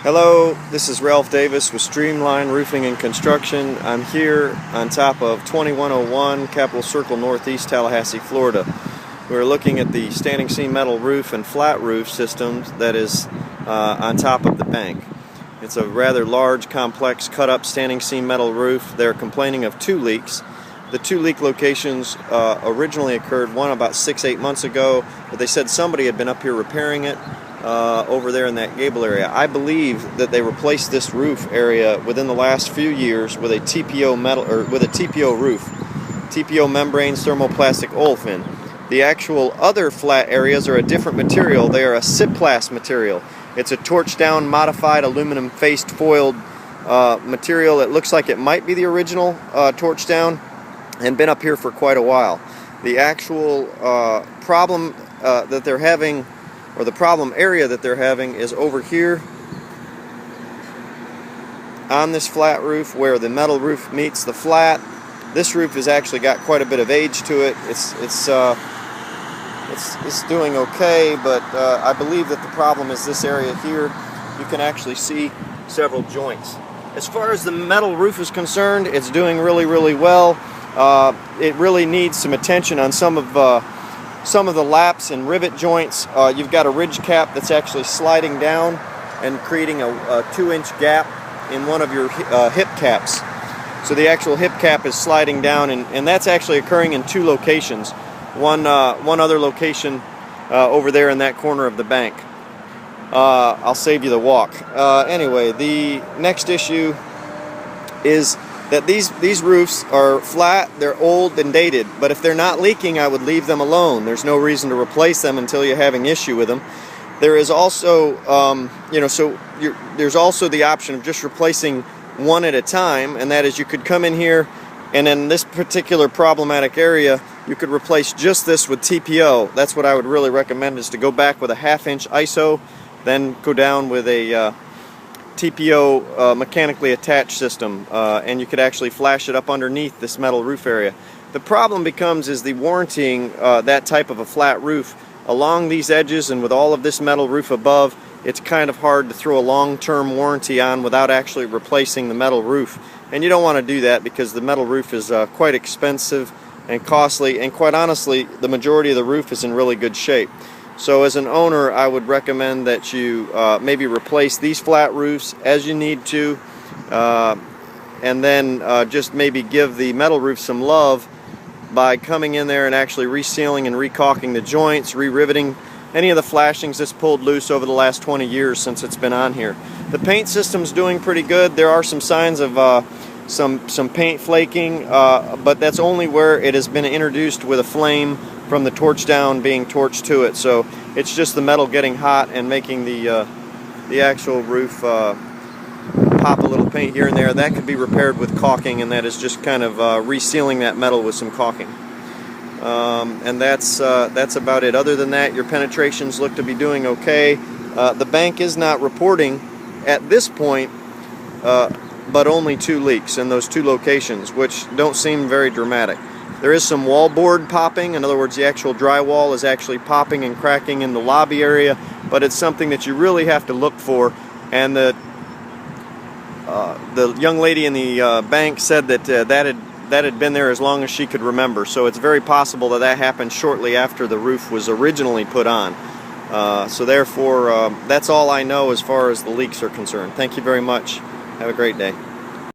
Hello, this is Ralph Davis with Streamline Roofing and Construction. I'm here on top of 2101 Capital Cir Northeast, Tallahassee, Florida. We're looking at the standing seam metal roof and flat roof systems that is on top of the bank. It's a rather large, complex, cut-up standing seam metal roof. They're complaining of 2 leaks. The 2 leak locations originally occurred, one about 6-8 months ago, but they said somebody had been up here repairing it over there in that gable area. I believe that they replaced this roof area within the last few years with a TPO metal, or with a TPO roof, TPO membranes thermoplastic olefin. The actual other flat areas are a different material. They are a Ciplast material. It's a torch down modified aluminum faced foiled material. It looks like it might be the original torch down and been up here for quite a while. The actual problem that they're having, or the problem area that they're having, is over here on this flat roof where the metal roof meets the flat. This roof has actually got quite a bit of age to it. It's doing okay, but I believe that the problem is this area here. You can actually see several joints. As far as the metal roof is concerned, it's doing really well. It really needs some attention on some of the laps and rivet joints. You've got a ridge cap that's actually sliding down and creating a 2-inch gap in one of your hip caps. So the actual hip cap is sliding down, and that's actually occurring in 2 locations. One other location over there in that corner of the bank. I'll save you the walk. Anyway, the next issue is that these roofs are flat, they're old and dated, but if they're not leaking, I would leave them alone. There's no reason to replace them until you're having issue with them. There is also, there's also the option of just replacing one at a time, and that is you could come in here, and in this particular problematic area, you could replace just this with TPO. That's what I would really recommend, is to go back with a 1/2-inch ISO, then go down with a TPO mechanically attached system, and you could actually flash it up underneath this metal roof area. The problem becomes is the warranting that type of a flat roof along these edges, and with all of this metal roof above, it's kind of hard to throw a long-term warranty on without actually replacing the metal roof. And you don't want to do that because the metal roof is quite expensive and costly, and quite honestly, the majority of the roof is in really good shape. So as an owner, I would recommend that you maybe replace these flat roofs as you need to, and then just maybe give the metal roof some love by coming in there and actually resealing and recaulking the joints, re-riveting any of the flashings that's pulled loose over the last 20 years since it's been on here. The paint system's doing pretty good. There are some signs of some paint flaking, but that's only where it has been introduced with a flame from the torch down being torched to it. So it's just the metal getting hot and making the actual roof pop a little paint here and there. That could be repaired with caulking, and that is just kind of resealing that metal with some caulking. And that's about it. Other than that, your penetrations look to be doing okay. The bank is not reporting at this point but only 2 leaks in those 2 locations, which don't seem very dramatic. There is some wallboard popping. In other words, the actual drywall is actually popping and cracking in the lobby area, but it's something that you really have to look for. And the young lady in the bank said that that had been there as long as she could remember. So it's very possible that that happened shortly after the roof was originally put on. So therefore, that's all I know as far as the leaks are concerned. Thank you very much. Have a great day.